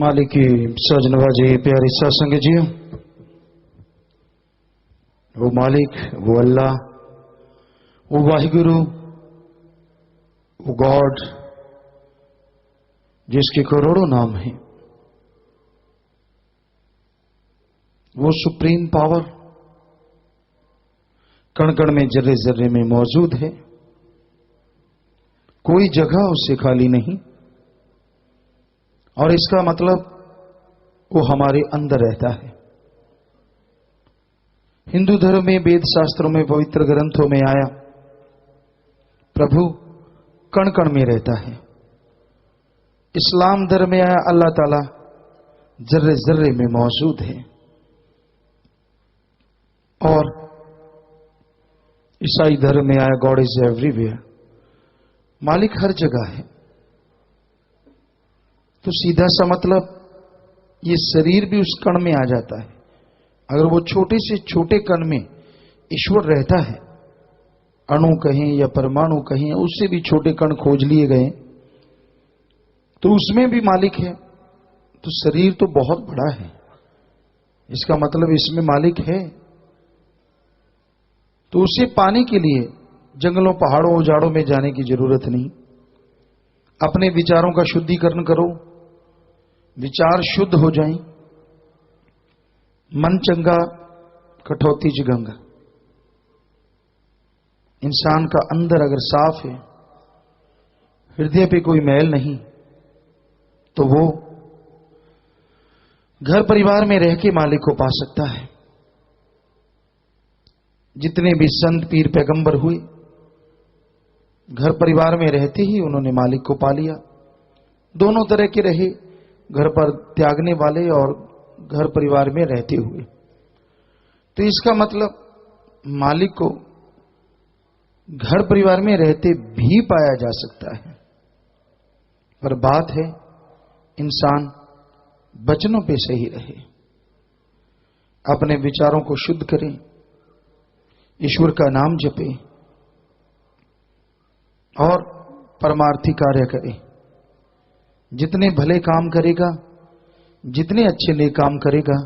मालिक की सजनवाजी प्यारी सत्संग जी, वो मालिक, वो अल्लाह, वो वाहिगुरु, वो गॉड जिसके करोड़ों नाम हैं, वो सुप्रीम पावर कण कण में जर्रे जर्रे में मौजूद है। कोई जगह उससे खाली नहीं, और इसका मतलब वो हमारे अंदर रहता है। हिंदू धर्म में, वेद शास्त्रों में, पवित्र ग्रंथों में आया प्रभु कण कण में रहता है। इस्लाम धर्म में आया अल्लाह ताला जर्रे जर्रे में मौजूद है। और ईसाई धर्म में आया गॉड इज एवरीवेयर, मालिक हर जगह है। तो सीधा सा मतलब ये शरीर भी उस कण में आ जाता है। अगर वो छोटे से छोटे कण में ईश्वर रहता है, अणु कहें या परमाणु कहें, उससे भी छोटे कण खोज लिए गए, तो उसमें भी मालिक है। तो शरीर तो बहुत बड़ा है, इसका मतलब इसमें मालिक है। तो उसे पाने के लिए जंगलों, पहाड़ों, उजाड़ों में जाने की जरूरत नहीं। अपने विचारों का शुद्धिकरण करो, विचार शुद्ध हो जाएं। मन चंगा कठौती च गंगा। इंसान का अंदर अगर साफ है, हृदय पे कोई मैल नहीं, तो वो घर परिवार में रह के मालिक को पा सकता है। जितने भी संत पीर पैगंबर हुए, घर परिवार में रहते ही उन्होंने मालिक को पा लिया। दोनों तरह के रहे, घर पर त्यागने वाले और घर परिवार में रहते हुए। तो इसका मतलब मालिक को घर परिवार में रहते भी पाया जा सकता है। पर बात है इंसान वचनों पे सही रहे, अपने विचारों को शुद्ध करें, ईश्वर का नाम जपे और परमार्थी कार्य करे। जितने भले काम करेगा, जितने अच्छे नेक काम करेगा,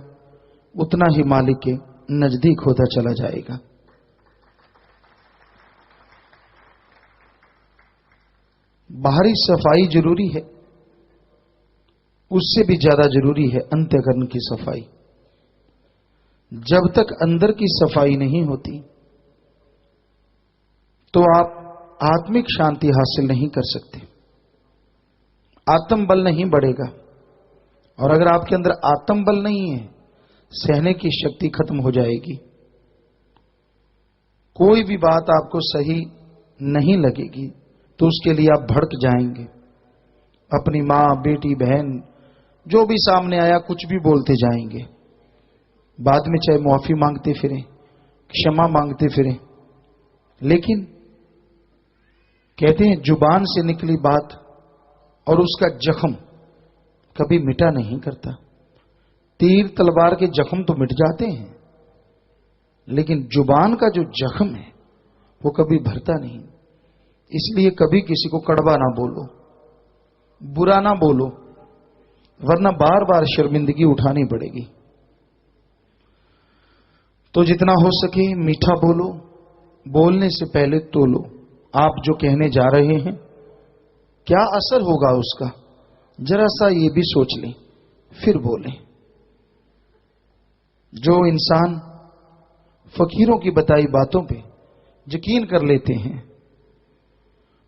उतना ही मालिक के नजदीक होता चला जाएगा। बाहरी सफाई जरूरी है, उससे भी ज्यादा जरूरी है अंतःकरण की सफाई। जब तक अंदर की सफाई नहीं होती, तो आप आत्मिक शांति हासिल नहीं कर सकते, आत्म बल नहीं बढ़ेगा। और अगर आपके अंदर आत्म बल नहीं है, सहने की शक्ति खत्म हो जाएगी। कोई भी बात आपको सही नहीं लगेगी तो उसके लिए आप भड़क जाएंगे। अपनी मां, बेटी, बहन, जो भी सामने आया कुछ भी बोलते जाएंगे। बाद में चाहे माफी मांगते फिरें, क्षमा मांगते फिरें, लेकिन कहते हैं जुबान से निकली बात और उसका जख्म कभी मिटा नहीं करता। तीर तलवार के जख्म तो मिट जाते हैं, लेकिन जुबान का जो जख्म है वो कभी भरता नहीं। इसलिए कभी किसी को कड़वा ना बोलो, बुरा ना बोलो, वरना बार बार शर्मिंदगी उठानी पड़ेगी। तो जितना हो सके मीठा बोलो, बोलने से पहले तोलो। आप जो कहने जा रहे हैं क्या असर होगा उसका, जरा सा ये भी सोच लें, फिर बोलें। जो इंसान फकीरों की बताई बातों पे यकीन कर लेते हैं,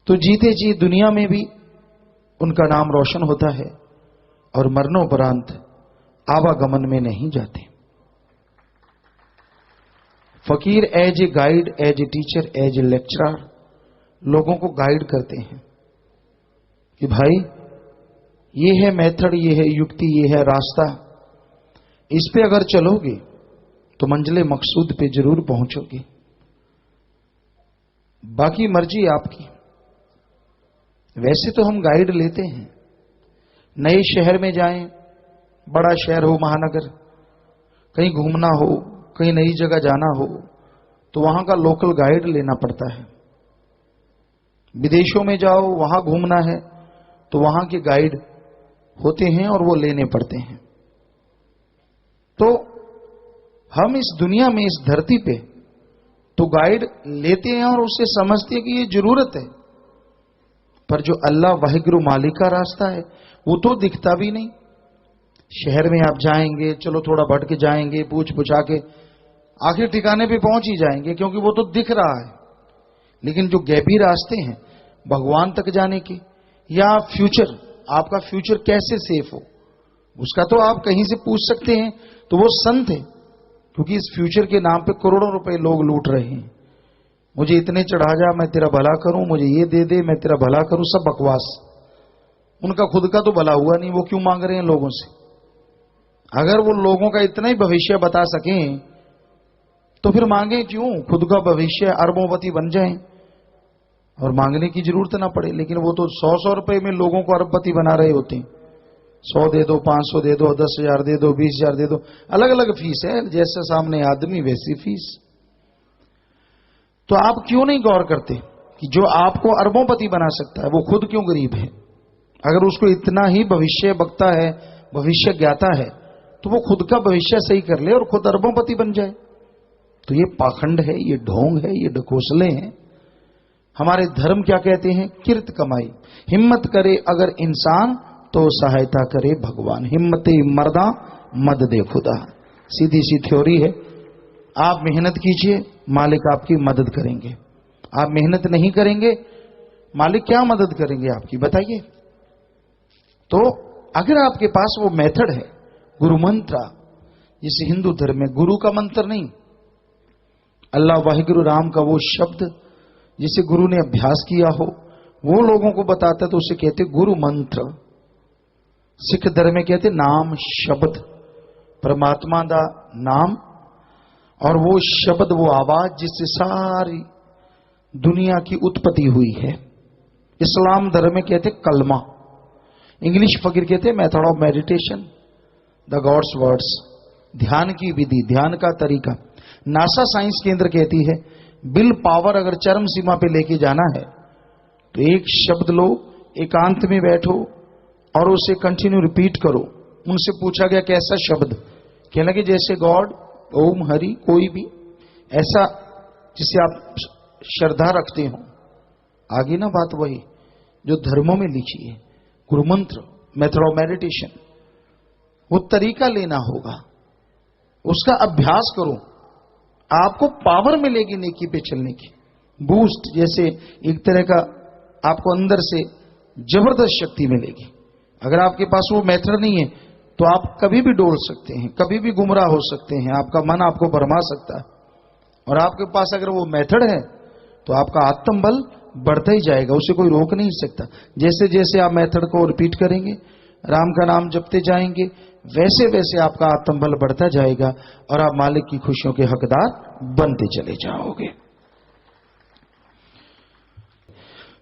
तो जीते जी दुनिया में भी उनका नाम रोशन होता है और मरणोपरांत आवागमन में नहीं जाते। फकीर as a guide, as a teacher, as a lecturer लोगों को गाइड करते हैं कि भाई ये है मेथड, ये है युक्ति, ये है रास्ता, इस पे अगर चलोगे तो मंजिले मकसूद पे जरूर पहुंचोगे। बाकी मर्जी आपकी। वैसे तो हम गाइड लेते हैं, नए शहर में जाएं, बड़ा शहर हो, महानगर, कहीं घूमना हो, कहीं नई जगह जाना हो, तो वहां का लोकल गाइड लेना पड़ता है। विदेशों में जाओ, वहां घूमना है, तो वहां के गाइड होते हैं और वो लेने पड़ते हैं। तो हम इस दुनिया में, इस धरती पे तो गाइड लेते हैं और उससे समझते हैं कि ये जरूरत है, पर जो अल्लाह वाहिगुरु मालिक का रास्ता है वो तो दिखता भी नहीं। शहर में आप जाएंगे, चलो थोड़ा भटक जाएंगे, पूछ पुछा के आखिर ठिकाने पे पहुंच ही जाएंगे, क्योंकि वो तो दिख रहा है। लेकिन जो गैबी रास्ते हैं भगवान तक जाने के, या फ्यूचर, आपका फ्यूचर कैसे सेफ हो, उसका तो आप कहीं से पूछ सकते हैं। तो वो संत है, क्योंकि इस फ्यूचर के नाम पे करोड़ों रुपए लोग लूट रहे हैं। मुझे इतने चढ़ा जा, मैं तेरा भला करूं, मुझे ये दे दे, मैं तेरा भला करूं, सब बकवास। उनका खुद का तो भला हुआ नहीं, वो क्यों मांग रहे हैं लोगों से? अगर वो लोगों का इतना ही भविष्य बता सकें तो फिर मांगे क्यों? खुद का भविष्य अरबोपति बन जाएं और मांगने की जरूरत ना पड़े। लेकिन वो तो 100-100 रुपए में लोगों को अरबपति बना रहे होते हैं। 100 दे दो, 500 दे दो, 10,000 दे दो, 20,000 दे दो, अलग अलग फीस है, जैसे सामने आदमी वैसी फीस। तो आप क्यों नहीं गौर करते कि जो आपको अरबोंपति बना सकता है वो खुद क्यों गरीब है? अगर उसको इतना ही भविष्य बकता है, भविष्य ज्ञाता है, तो वो खुद का भविष्य सही कर ले और खुद अरबोंपति बन जाए। तो ये पाखंड है, ये ढोंग है, ये ढकोसले हैं। हमारे धर्म क्या कहते हैं? किर्त कमाई, हिम्मत करे अगर इंसान तो सहायता करे भगवान। हिम्मते मर्दा मद दे खुदा, सीधी सी थ्योरी है। आप मेहनत कीजिए, मालिक आपकी मदद करेंगे। आप मेहनत नहीं करेंगे, मालिक क्या मदद करेंगे आपकी, बताइए। तो अगर आपके पास वो मेथड है, गुरु मंत्र, जिसे हिंदू धर्म में गुरु का मंत्र नहीं, अल्लाह वाहिगुरु राम का वो शब्द जिसे गुरु ने अभ्यास किया हो, वो लोगों को बताता, तो उसे कहते गुरु मंत्र। सिख धर्म में कहते नाम शब्द, परमात्मा दा नाम और वो शब्द, वो आवाज जिससे सारी दुनिया की उत्पत्ति हुई है। इस्लाम धर्म में कहते कलमा, इंग्लिश फकीर कहते method of meditation, the gods words, ध्यान की विधि, ध्यान का तरीका। नासा साइंस केंद्र कहती है विल पावर अगर चरम सीमा पे लेके जाना है तो एक शब्द लो, एकांत में बैठो और उसे कंटिन्यू रिपीट करो। उनसे पूछा गया कैसा शब्द, कहने लगे जैसे गॉड, ओम, हरि, कोई भी ऐसा जिसे आप श्रद्धा रखते हो। आगे ना बात वही जो धर्मों में लिखी है, गुरु मंत्र, मेथड ऑफ मेडिटेशन, वो तरीका लेना होगा, उसका अभ्यास करो। आपको पावर मिलेगी नेकी पे चलने की, बूस्ट, जैसे एक तरह का आपको अंदर से जबरदस्त शक्ति मिलेगी। अगर आपके पास वो मेथड नहीं है तो आप कभी भी डोल सकते हैं, कभी भी गुमराह हो सकते हैं, आपका मन आपको भरमा सकता है। और आपके पास अगर वो मेथड है तो आपका आत्मबल बढ़ता ही जाएगा, उसे कोई रोक नहीं सकता। जैसे जैसे आप मेथड को रिपीट करेंगे, राम का नाम जपते जाएंगे, वैसे वैसे आपका आत्मबल बढ़ता जाएगा और आप मालिक की खुशियों के हकदार बनते चले जाओगे।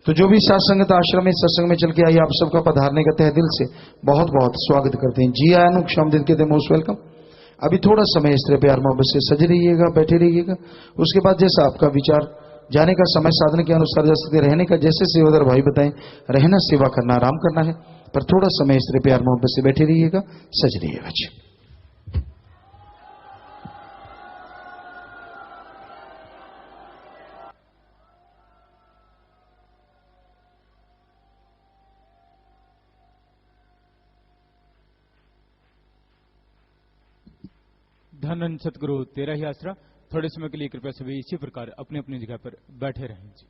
तो जो भी सत्संगत आश्रम में सत्संग में चल के आई, आप सबका पधारने का तहे दिल से बहुत बहुत स्वागत करते हैं। जी आया अनुक्षमदित कहते हैं, मोस्ट वेलकम। अभी थोड़ा समय इस तरह प्यार मोहब्बत से सज रहिएगा, बैठे रहिएगा। उसके बाद जैसा आपका विचार, जाने का समय साधन के अनुसार जा सकते, रहने का जैसे सेवादार भाई बताएं, रहना, सेवा करना, आराम करना है, पर थोड़ा समय इस तरह प्यार मोहब्बत से बैठे रहिएगा, सज रहिएगा। जी धन सतगुरु तेरा ही आसरा। थोड़े समय के लिए कृपया सभी इसी प्रकार अपनी अपनी जगह पर बैठे रहें। जी